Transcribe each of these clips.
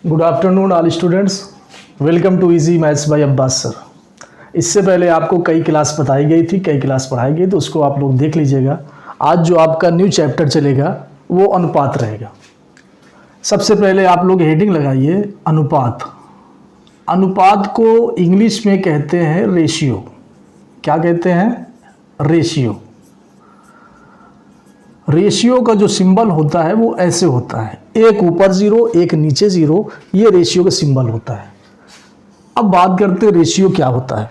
Good afternoon all students, welcome to easy maths by Abbas sir. इससे पहले आपको कई क्लास बताई गई थी, कई क्लास पढ़ाई गई, तो उसको आप लोग देख लीजिएगा। आज जो आपका न्यू चैप्टर चलेगा वो अनुपात रहेगा। सबसे पहले आप लोग हेडिंग लगाइए अनुपात। अनुपात को इंग्लिश में कहते हैं रेशियो। क्या कहते हैं? रेशियो। रेशियो का जो सिंबल होता है वो ऐसे होता है, एक ऊपर जीरो एक नीचे जीरो, ये रेशियो का सिंबल होता है। अब बात करते हैं रेशियो क्या होता है।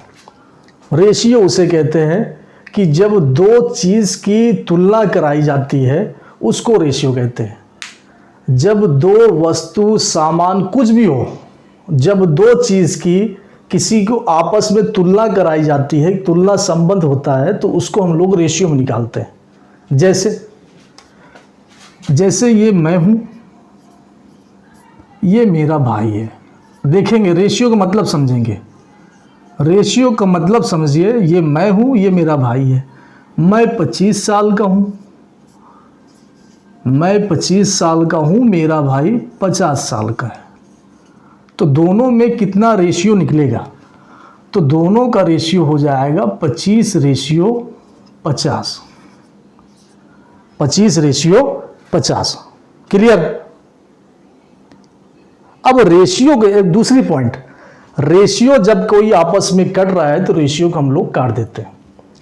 रेशियो उसे कहते हैं कि जब दो चीज़ की तुलना कराई जाती है उसको रेशियो कहते हैं। जब दो वस्तु सामान कुछ भी हो, जब दो चीज़ की किसी को आपस में तुलना कराई जाती है, तुलना संबंध होता है, तो उसको हम लोग रेशियो में निकालते हैं। जैसे ये मैं हूं, ये मेरा भाई है। देखेंगे रेशियो का मतलब समझेंगे। रेशियो का मतलब समझिए, ये मैं हूं, ये मेरा भाई है। मैं 25 साल का हूं, मैं 25 साल का हूं, मेरा भाई 50 साल का है। तो दोनों में कितना रेशियो निकलेगा? तो दोनों का रेशियो हो जाएगा 25 रेशियो 50। 25 रेशियो 50। क्लियर? अब रेशियो के एक दूसरी पॉइंट, रेशियो जब कोई आपस में कट रहा है तो रेशियो को हम लोग काट देते हैं।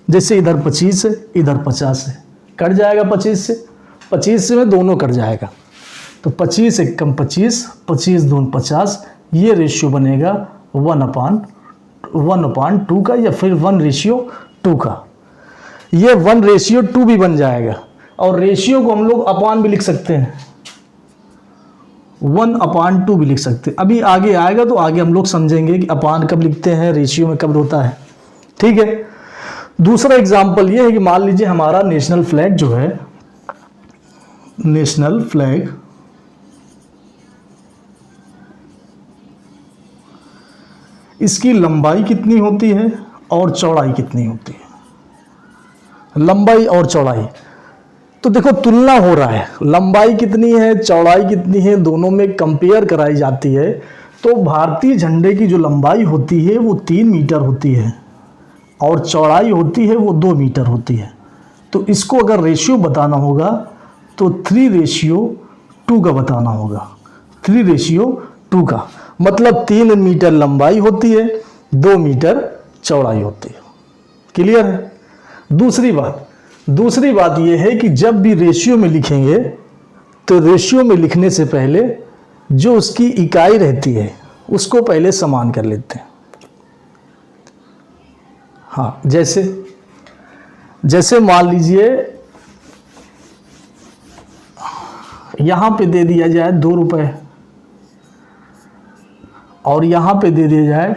जैसे इधर 25 है, इधर 50 है, कट जाएगा 25 से, 25 से में दोनों कट जाएगा। तो 25 एक कम 25, 25 दून 50, ये रेशियो बनेगा 1/2 का, या फिर 1:2 का। ये 1:2 भी बन जाएगा। और रेशियो को हम लोग अपान भी लिख सकते हैं, 1/2 भी लिख सकते हैं। अभी आगे आएगा तो आगे हम लोग समझेंगे कि अपान कब लिखते हैं, रेशियो में कब होता है। ठीक है। दूसरा एग्जाम्पल ये है कि मान लीजिए हमारा नेशनल फ्लैग जो है, नेशनल फ्लैग इसकी लंबाई कितनी होती है और चौड़ाई कितनी होती है। लंबाई और चौड़ाई, तो देखो तुलना हो रहा है, लंबाई कितनी है चौड़ाई कितनी है, दोनों में कंपेयर कराई जाती है। तो भारतीय झंडे की जो लंबाई होती है वो 3 मीटर होती है और चौड़ाई होती है वो 2 मीटर होती है। तो इसको अगर रेशियो बताना होगा तो 3:2 का बताना होगा। 3:2 का मतलब 3 मीटर लंबाई होती है, 2 मीटर चौड़ाई होती है। क्लियर है? दूसरी बात यह है कि जब भी रेशियो में लिखेंगे तो रेशियो में लिखने से पहले जो उसकी इकाई रहती है उसको पहले समान कर लेते हैं। हाँ, जैसे मान लीजिए यहां पे दे दिया जाए 2 रुपए और यहां पे दे दिया जाए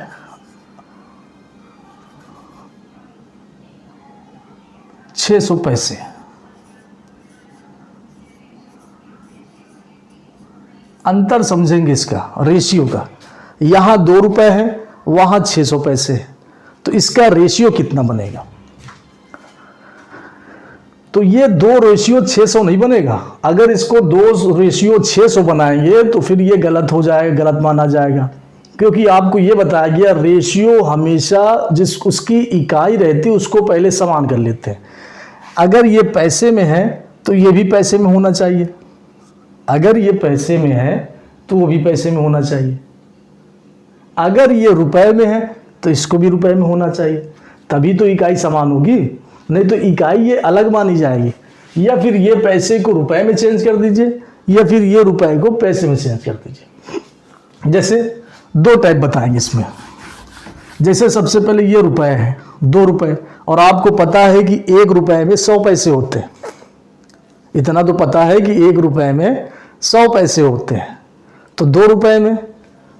600 पैसे। अंतर समझेंगे इसका, रेशियो का। यहां 2 रुपए है, वहां 600 पैसे है, तो इसका रेशियो कितना बनेगा? तो ये 2:600 नहीं बनेगा। अगर इसको 2:600 बनाएंगे तो फिर ये गलत हो जाएगा, गलत माना जाएगा। क्योंकि आपको ये बताया गया रेशियो हमेशा जिस उसकी इकाई रहती है उसको पहले समान कर लेते हैं। अगर ये पैसे में है तो ये भी पैसे में होना चाहिए, अगर ये पैसे में है तो वो भी पैसे में होना चाहिए, अगर ये रुपए में है तो इसको भी रुपए में होना चाहिए, तभी तो इकाई समान होगी। नहीं तो इकाई ये अलग मानी जाएगी। या फिर ये पैसे को रुपए में चेंज कर दीजिए, या फिर ये रुपए को पैसे में चेंज कर दीजिए। जैसे 2 टाइप बताएंगे इसमें। जैसे सबसे पहले ये रुपए है, 2 रुपए, और आपको पता है कि 1 रुपए में 100 पैसे होते हैं। इतना तो पता है कि 1 रुपए में 100 पैसे होते हैं। तो 2 रुपए में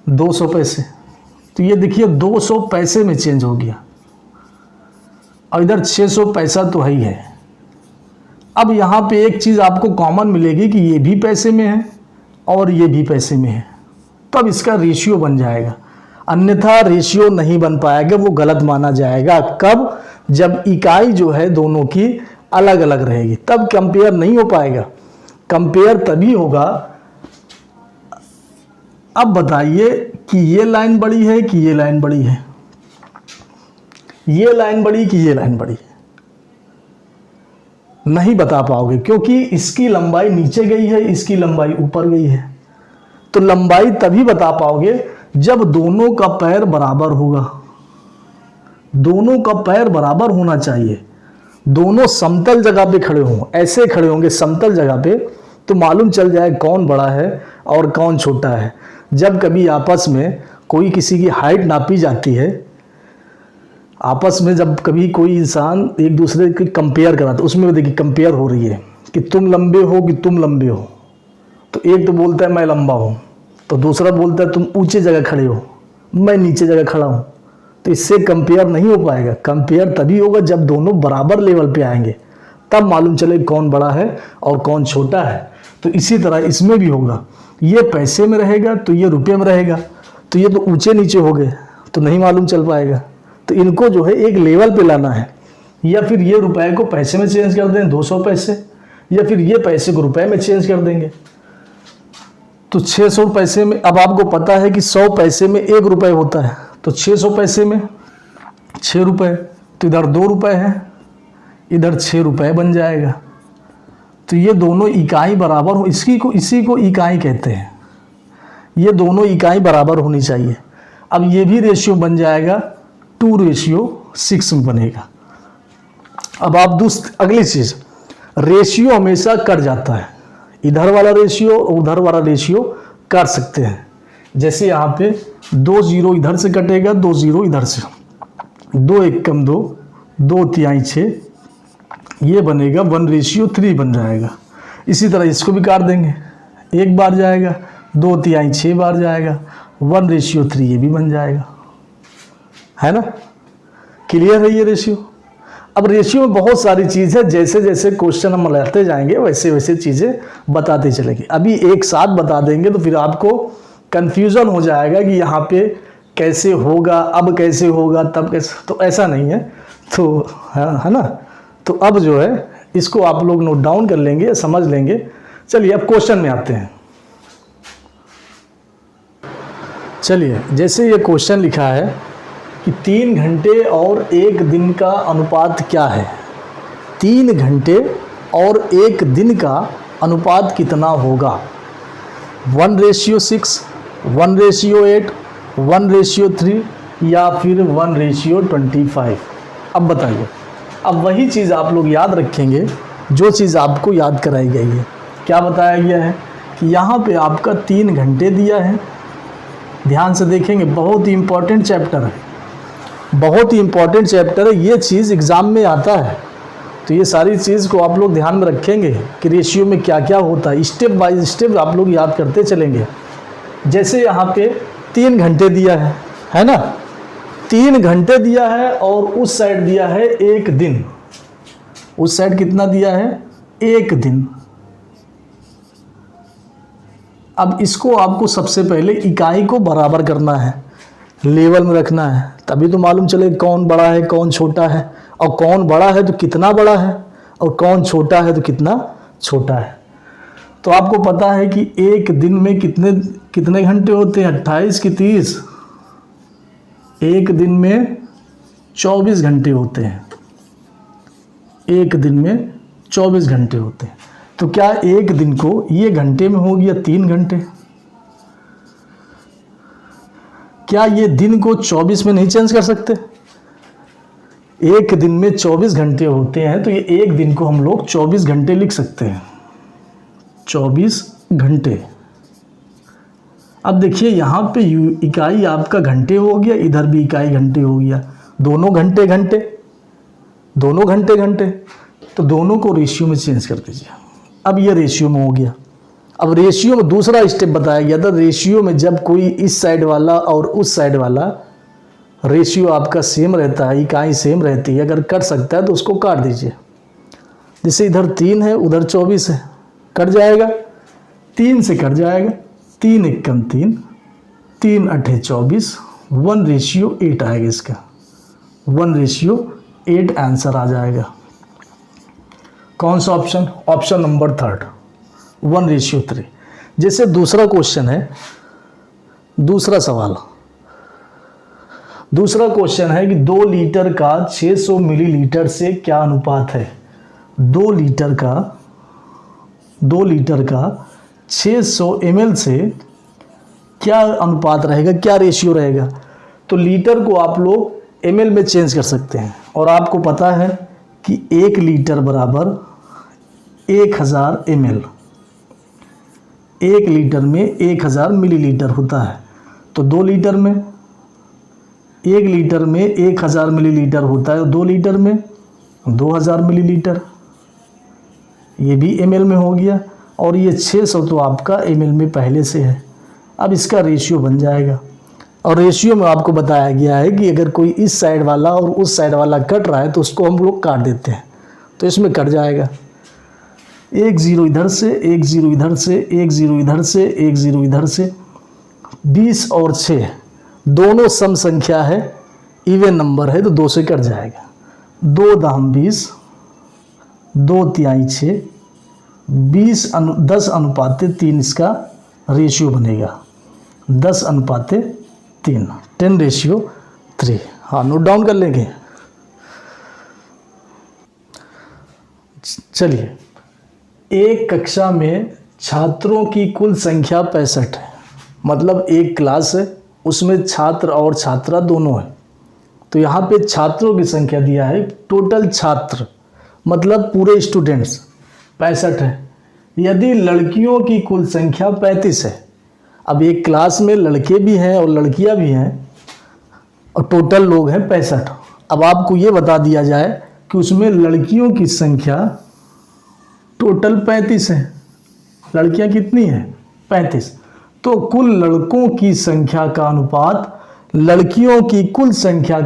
200 पैसे, तो ये देखिए 200 पैसे में चेंज हो गया, और इधर 600 पैसा तो है ही है। अब यहाँ पे एक चीज़ आपको कॉमन मिलेगी कि ये भी पैसे में है और ये भी पैसे में है, तब इसका रेशियो बन जाएगा। अन्यथा रेशियो नहीं बन पाएगा, वो गलत माना जाएगा। कब? जब इकाई जो है दोनों की अलग अलग रहेगी, तब कंपेयर नहीं हो पाएगा। कंपेयर तभी होगा अब बताइए कि ये लाइन बड़ी है कि ये लाइन बड़ी है, ये लाइन बड़ी कि ये लाइन बड़ी है? नहीं बता पाओगे, क्योंकि इसकी लंबाई नीचे गई है, इसकी लंबाई ऊपर गई है। तो लंबाई तभी बता पाओगे जब दोनों का पैर बराबर होगा। दोनों का पैर बराबर होना चाहिए, दोनों समतल जगह पे खड़े हों, ऐसे खड़े होंगे समतल जगह पे, तो मालूम चल जाए कौन बड़ा है और कौन छोटा है। जब कभी आपस में कोई किसी की हाइट नापी जाती है, आपस में जब कभी कोई इंसान एक दूसरे की कंपेयर कराता है, उसमें देखिए कंपेयर हो रही है कि तुम लंबे हो कि तुम लंबे हो, तो एक तो बोलता है मैं लंबा हूँ, तो दूसरा बोलता है तुम ऊंचे जगह खड़े हो, मैं नीचे जगह खड़ा हूँ। तो इससे कंपेयर नहीं हो पाएगा। कंपेयर तभी होगा जब दोनों बराबर लेवल पे आएंगे, तब मालूम चले कौन बड़ा है और कौन छोटा है। तो इसी तरह इसमें भी होगा, ये पैसे में रहेगा तो ये रुपये में रहेगा, तो ये तो ऊंचे नीचे हो गए, तो नहीं मालूम चल पाएगा। तो इनको जो है एक लेवल पे लाना है, या फिर ये रुपए को पैसे में चेंज कर दें 200 पैसे, या फिर ये पैसे को रुपए में चेंज कर देंगे। तो 600 पैसे में, अब आपको पता है कि 100 पैसे में 1 रुपये होता है, तो 600 पैसे में 6 रुपये, तो इधर 2 रुपये है, इधर 6 रुपये बन जाएगा। तो ये दोनों इकाई बराबर हो, इसी को इकाई कहते हैं। ये दोनों इकाई बराबर होनी चाहिए। अब ये भी रेशियो बन जाएगा 2:6 में बनेगा। अब आप अगली चीज़, रेशियो हमेशा कट जाता है, इधर वाला रेशियो और उधर वाला रेशियो काट सकते हैं। जैसे यहाँ पे 2 0 इधर से कटेगा, 2 0 इधर से, 2 1 कम 2, 2 3 6, ये बनेगा 1:3 बन जाएगा। इसी तरह इसको भी काट देंगे, 1 बार जाएगा, 2 3 6 बार जाएगा, 1:3 ये भी बन जाएगा, है ना। क्लियर है ये रेशियो। अब रेशियो में बहुत सारी चीज़ है, जैसे जैसे क्वेश्चन हम लाते जाएंगे वैसे वैसे चीज़ें बताते चलेंगे। अभी एक साथ बता देंगे तो फिर आपको कन्फ्यूज़न हो जाएगा कि यहाँ पे कैसे होगा, अब कैसे होगा, तब कैसे, तो ऐसा नहीं है। तो है ना। तो अब जो है इसको आप लोग नोट डाउन कर लेंगे, समझ लेंगे। चलिए अब क्वेश्चन में आते हैं। चलिए, जैसे ये क्वेश्चन लिखा है कि 3 घंटे और 1 दिन का अनुपात क्या है। 3 घंटे और 1 दिन का अनुपात कितना होगा? 1:6, 1:8, 1:3 या फिर 1:25। अब बताइए। अब वही चीज़ आप लोग याद रखेंगे जो चीज़ आपको याद कराई गई है। क्या बताया गया है कि यहाँ पे आपका 3 घंटे दिया है। ध्यान से देखेंगे, बहुत ही इम्पोर्टेंट चैप्टर है, बहुत ही इम्पोर्टेंट चैप्टर है। ये चीज़ एग्ज़ाम में आता है, तो ये सारी चीज़ को आप लोग ध्यान में रखेंगे कि रेशियो में क्या क्या होता है। स्टेप बाय स्टेप आप लोग याद करते चलेंगे। जैसे यहाँ पे 3 घंटे दिया है ना, 3 घंटे दिया है और उस साइड दिया है 1 दिन। उस साइड कितना दिया है? 1 दिन। अब इसको आपको सबसे पहले इकाई को बराबर करना है, लेवल में रखना है, तभी तो मालूम चले कौन बड़ा है कौन छोटा है, और कौन बड़ा है तो कितना बड़ा है, और कौन छोटा है तो कितना छोटा है। तो आपको पता है कि 1 दिन में कितने घंटे होते हैं? 28 की 30। 1 दिन में 24 घंटे होते हैं। 1 दिन में 24 घंटे होते हैं। तो क्या 1 दिन को ये घंटे में हो गया 3 घंटे? क्या ये दिन को 24 में नहीं चेंज कर सकते? 1 दिन में 24 घंटे होते हैं, तो ये 1 दिन को हम लोग 24 घंटे लिख सकते हैं। 24 घंटे। अब देखिए यहाँ पे इकाई आपका घंटे हो गया, इधर भी इकाई घंटे हो गया, दोनों घंटे घंटे, दोनों घंटे घंटे, तो दोनों को रेशियो में चेंज कर दीजिए। अब ये रेशियो में हो गया। अब रेशियो में दूसरा स्टेप बताया गया था। रेशियो में जब कोई इस साइड वाला और उस साइड वाला रेशियो आपका सेम रहता है, इकाई सेम रहती है, अगर कट सकता है तो उसको काट दीजिए। जैसे इधर 3 है, उधर 24 है, कट जाएगा, 3 से कट जाएगा, 3 1 कम 3, 3 8 24, 1:8 आएगा इसका, 1:8 आंसर आ जाएगा। कौन सा ऑप्शन? Option number 3, 1:3। जैसे दूसरा क्वेश्चन है दूसरा सवाल, दूसरा क्वेश्चन है कि 2 लीटर का 600 मिलीलीटर से क्या अनुपात है। 2 लीटर का 600 ml से क्या अनुपात रहेगा, क्या रेशियो रहेगा। तो लीटर को आप लोग ml में चेंज कर सकते हैं और आपको पता है कि 1 लीटर बराबर 1000 ml, 1 लीटर में 1000 मिलीलीटर होता है। तो 2 लीटर में 1 लीटर में 1000 मिलीलीटर होता है, 2 लीटर में 2000 मिलीलीटर, ये भी ml में हो गया। और ये 600 तो आपका ml में पहले से है। अब इसका रेशियो बन जाएगा और रेशियो में आपको बताया गया है कि अगर कोई इस साइड वाला और उस साइड वाला कट रहा है तो उसको हम लोग काट देते हैं, तो इसमें कट जाएगा 1 0 इधर से, 1 0 इधर से, 1 0 इधर से, 1 0 इधर से। 20 और 6 दोनों सम संख्या है, इवन नंबर है, तो 2 से कट जाएगा। 2 दाम 20, 2 तिहाई 6, 10 अनुपाते 3 इसका रेशियो बनेगा, 10 अनुपाते 3, 10:3। हाँ, नोट डाउन कर लेंगे। चलिए, एक कक्षा में छात्रों की कुल संख्या 65 है, मतलब एक क्लास है, उसमें छात्र और छात्रा दोनों हैं। तो यहाँ पे छात्रों की संख्या दिया है, टोटल छात्र मतलब पूरे स्टूडेंट्स 65 है। यदि लड़कियों की कुल संख्या 35 है, अब एक क्लास में लड़के भी हैं और लड़कियां भी हैं और टोटल लोग हैं 65। अब आपको ये बता दिया जाए कि उसमें लड़कियों की संख्या टोटल 35 है, लड़कियां कितनी हैं 35। तो कुल लड़कों की संख्या का अनुपात लड़कियों की कुल संख्या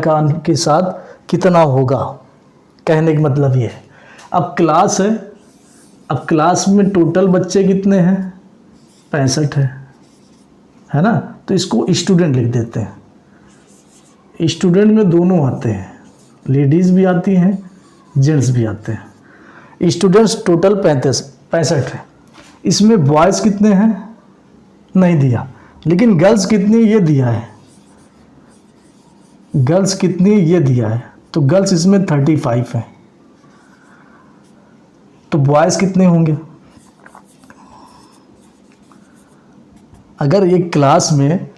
के साथ कितना होगा, कहने का मतलब ये है। अब क्लास है, अब क्लास में टोटल बच्चे कितने हैं 65 है ना। तो इसको स्टूडेंट लिख देते हैं। स्टूडेंट में दोनों आते हैं, लेडीज़ भी आती हैं, जेंट्स भी आते हैं। स्टूडेंट्स टोटल 65 है। इसमें बॉयज़ कितने हैं नहीं दिया, लेकिन गर्ल्स कितनी ये दिया है, गर्ल्स कितनी ये दिया है। तो गर्ल्स इसमें 35 है। तो बॉयज़ कितने होंगे, अगर एक क्लास में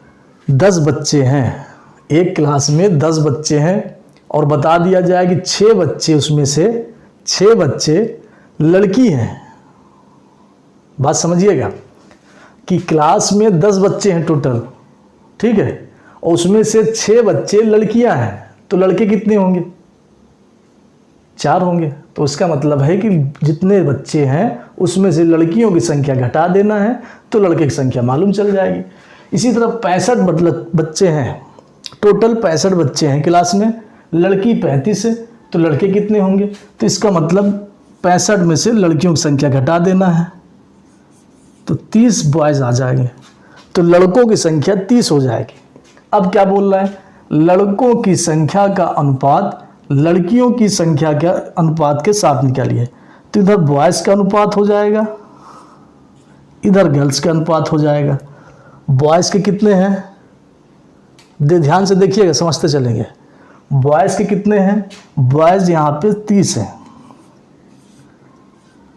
10 बच्चे हैं, एक क्लास में 10 बच्चे हैं और बता दिया जाए कि 6 बच्चे, उसमें से 6 बच्चे लड़की हैं। बात समझिएगा कि क्लास में 10 बच्चे हैं टोटल, ठीक है, और उसमें से 6 बच्चे लड़कियां हैं। तो लड़के कितने होंगे 4 होंगे। तो इसका मतलब है कि जितने बच्चे हैं उसमें से लड़कियों की संख्या घटा देना है, तो लड़के की संख्या मालूम चल जाएगी। इसी तरह 65 बच्चे हैं, टोटल 65 बच्चे हैं क्लास में, लड़की 35 है, तो लड़के कितने होंगे। तो इसका मतलब 65 में से लड़कियों की संख्या घटा देना है, तो 30 बॉयज़ आ जाएंगे, तो लड़कों की संख्या 30 हो जाएगी। अब क्या बोल रहा है, लड़कों की संख्या का अनुपात लड़कियों की संख्या के अनुपात के साथ निकालिए। तो इधर बॉयज़ का अनुपात हो जाएगा, इधर गर्ल्स का अनुपात हो जाएगा। बॉयज़ के कितने हैं, ध्यान से देखिएगा, समझते चलेंगे। बॉयज़ के कितने हैं, बॉयज़ यहाँ पे 30 हैं,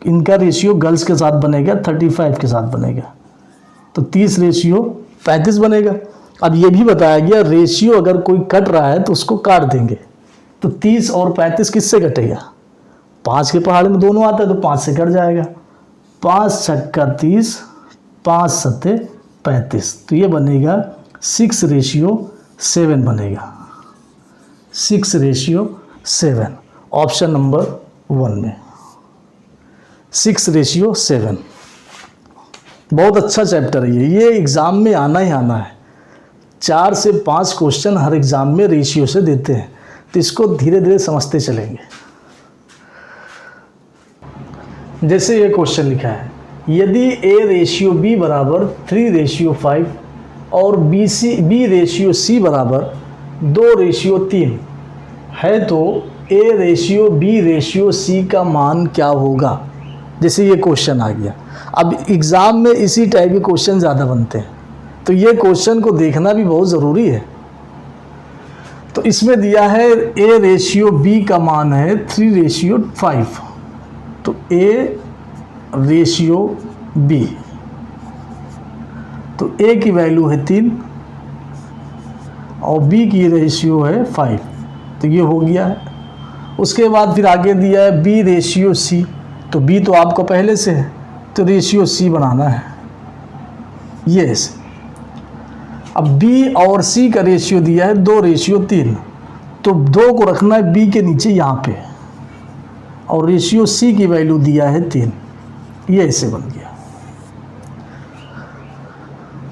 इनका रेशियो गर्ल्स के साथ बनेगा 35 के साथ बनेगा, तो 30 रेशियो 35 बनेगा। अब ये भी बताया गया रेशियो अगर कोई कट रहा है तो उसको काट देंगे। तो 30 और 35 किससे कटेगा, 5 के पहाड़ में दोनों आता है, तो 5 से कट जाएगा। 5 छक्का 30, 5 सत्ते 35, तो ये बनेगा 6:7 बनेगा, 6:7। ऑप्शन नंबर 1 में 6:7। बहुत अच्छा चैप्टर है ये एग्ज़ाम में आना ही आना है। 4 से 5 क्वेश्चन हर एग्ज़ाम में रेशियो से देते हैं, तो इसको धीरे धीरे समझते चलेंगे। जैसे ये क्वेश्चन लिखा है, यदि A/B बराबर 3:5 और B/C बराबर 2:3 है, तो A/B/C का मान क्या होगा। जैसे ये क्वेश्चन आ गया। अब एग्ज़ाम में इसी टाइप के क्वेश्चन ज़्यादा बनते हैं, तो ये क्वेश्चन को देखना भी बहुत ज़रूरी है। तो इसमें दिया है A रेशियो B का मान है 3:5, तो A रेशियो B, तो A की वैल्यू है 3 और B की रेशियो है 5, तो ये हो गया है। उसके बाद फिर आगे दिया है B रेशियो C, तो B तो आपको पहले से है, तो रेशियो C बनाना है ये ऐसे। अब B और C का रेशियो दिया है 2:3, तो 2 को रखना है B के नीचे यहाँ पे, और रेशियो C की वैल्यू दिया है 3, ये ऐसे बन गया।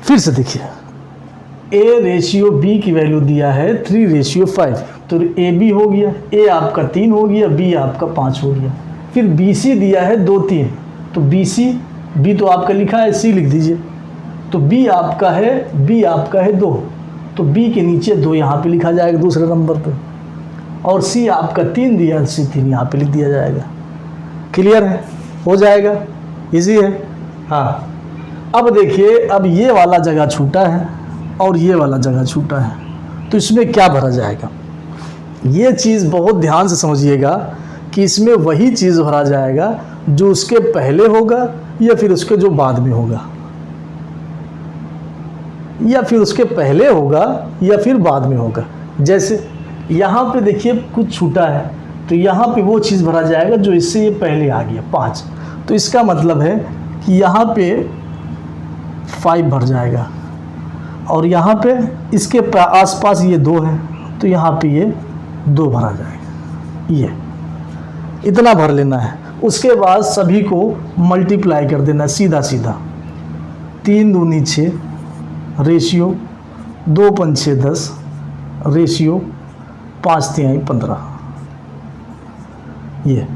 फिर से देखिए A रेशियो B की वैल्यू दिया है 3:5, तो AB हो गया, A आपका 3 हो गया, B आपका 5 हो गया। फिर BC दिया है 2, 3, तो B तो आपका लिखा है, C लिख दीजिए, तो B आपका है 2, तो B के नीचे 2 यहाँ पे लिखा जाएगा दूसरे नंबर पे, और C आपका 3 दिया, C 3 यहाँ पे लिख दिया जाएगा। क्लियर है? हो जाएगा, इजी है। हाँ, अब देखिए, अब ये वाला जगह छूटा है और ये वाला जगह छूटा है, तो इसमें क्या भरा जाएगा? ये चीज़ बहुत ध्यान से समझिएगा कि इसमें वही चीज़ भरा जाएगा जो उसके पहले होगा या फिर उसके जो बाद में होगा, या फिर उसके पहले होगा या फिर बाद में होगा। जैसे यहाँ पे देखिए कुछ छूटा है, तो यहाँ पे वो चीज़ भरा जाएगा जो इससे ये पहले आ गया 5, तो इसका मतलब है कि यहाँ पे 5 भर जाएगा, और यहाँ पे इसके आसपास ये 2 है, तो यहाँ पे ये 2 भरा जाएगा। ये इतना भर लेना है। उसके बाद सभी को मल्टीप्लाई कर देना सीधा सीधा। 3 दूनी 6 रेशियो, 2 5 6 10 रेशियो, 5 3 15, ये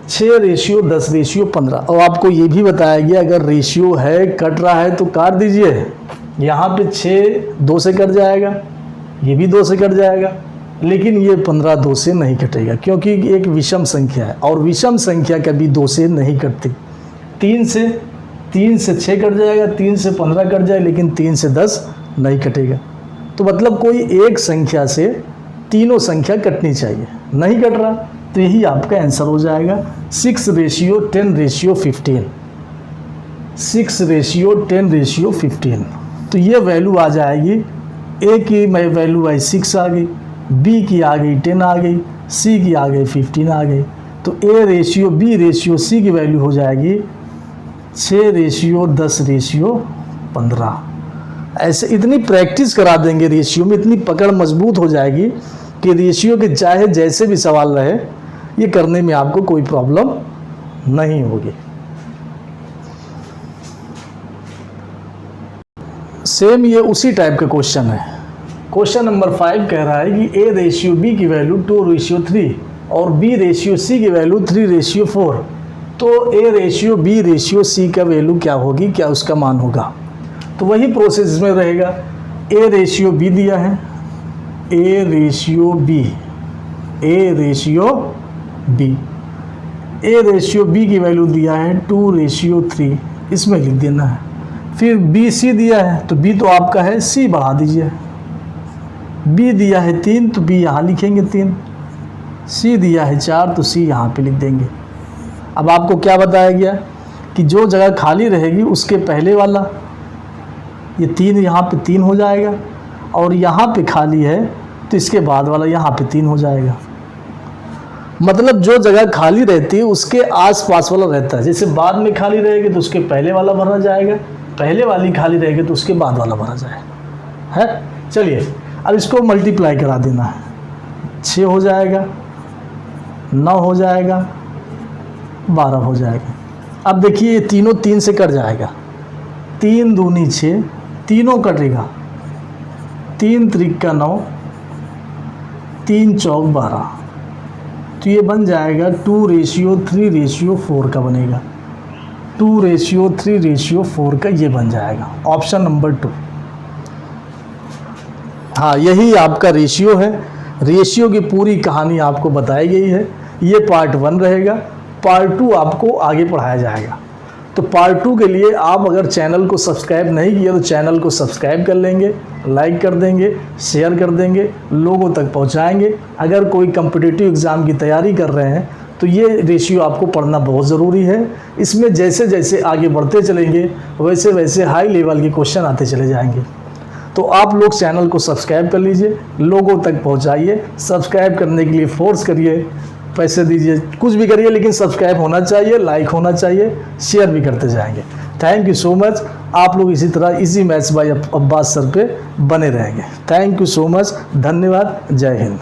6 रेशियो 10 रेशियो 15। और आपको ये भी बताया गया अगर रेशियो है कट रहा है तो काट दीजिए। यहाँ पे 6 2 से कट जाएगा, ये भी 2 से कट जाएगा, लेकिन ये 15 2 से नहीं कटेगा क्योंकि एक विषम संख्या है और विषम संख्या कभी 2 से नहीं कटती। 3 से 6 कट जाएगा, 3 से 15 कट जाए, लेकिन 3 से 10 नहीं कटेगा। तो मतलब कोई एक संख्या से तीनों संख्या कटनी चाहिए, नहीं कट रहा तो यही आपका आंसर हो जाएगा 6:10:15। 6:10:15, तो ये वैल्यू आ जाएगी। ए की वैल्यू आई 6 आ गई, बी की आ गई 10 आ गई, सी की आ गई 15 आ गई। तो A ratio B ratio C की वैल्यू हो जाएगी 6:10:15। ऐसे इतनी प्रैक्टिस करा देंगे रेशियो में, इतनी पकड़ मजबूत हो जाएगी कि रेशियो के चाहे जैसे भी सवाल रहे ये करने में आपको कोई प्रॉब्लम नहीं होगी। सेम ये उसी टाइप का क्वेश्चन है। क्वेश्चन नंबर 5 कह रहा है कि ए रेशियो बी की वैल्यू 2:3 और बी रेशियो सी की वैल्यू 3:4। तो A ratio B ratio C का वैल्यू क्या होगी, क्या उसका मान होगा? तो वही प्रोसेस में रहेगा। ए रेशियो बी दिया है, A ratio B, A ratio B, A ratio B की वैल्यू दिया है 2:3, इसमें लिख देना है। फिर बी सी दिया है, तो बी तो आपका है, सी बढ़ा दीजिए। बी दिया है 3, तो बी यहाँ लिखेंगे 3। सी दिया है 4, तो सी यहाँ पे लिख देंगे। अब आपको क्या बताया गया कि जो जगह खाली रहेगी उसके पहले वाला ये 3 यहाँ पे 3 हो जाएगा, और यहाँ पे खाली है तो इसके बाद वाला यहाँ पे 3 हो जाएगा। मतलब जो जगह खाली रहती है उसके आसपास वाला रहता है। जैसे बाद में खाली रहेगी तो उसके पहले वाला भरा जाएगा, पहले वाली खाली रहेगी तो उसके बाद वाला भरा जाएगा। है, चलिए अब इसको मल्टीप्लाई करा देना है। 6 हो जाएगा, 9 हो जाएगा, 12 हो जाएगा। अब देखिए ये तीनों 3 से कट जाएगा। 3 दूनी 6, तीनों कटेगा। 3 त्रिका 9, 3 चौक 12, तो ये बन जाएगा 2:3:4 का बनेगा। 2:3:4 का ये बन जाएगा ऑप्शन नंबर 2। हाँ, यही आपका रेशियो है। रेशियो की पूरी कहानी आपको बताई गई है। ये पार्ट 1 रहेगा, पार्ट 2 आपको आगे पढ़ाया जाएगा। तो पार्ट 2 के लिए आप अगर चैनल को सब्सक्राइब नहीं किया तो चैनल को सब्सक्राइब कर लेंगे, लाइक कर देंगे, शेयर कर देंगे, लोगों तक पहुंचाएंगे। अगर कोई कॉम्पिटिटिव एग्ज़ाम की तैयारी कर रहे हैं तो ये रेशियो आपको पढ़ना बहुत ज़रूरी है। इसमें जैसे जैसे आगे बढ़ते चलेंगे वैसे वैसे हाई लेवल के क्वेश्चन आते चले जाएंगे। तो आप लोग चैनल को सब्सक्राइब कर लीजिए, लोगों तक पहुंचाइए। सब्सक्राइब करने के लिए फोर्स करिए, पैसे दीजिए, कुछ भी करिए, लेकिन सब्सक्राइब होना चाहिए, लाइक होना चाहिए, शेयर भी करते जाएंगे। Thank you so much. आप लोग इसी तरह easy maths by Abbas sir पे बने रहेंगे। Thank you so much. धन्यवाद। जय हिंद।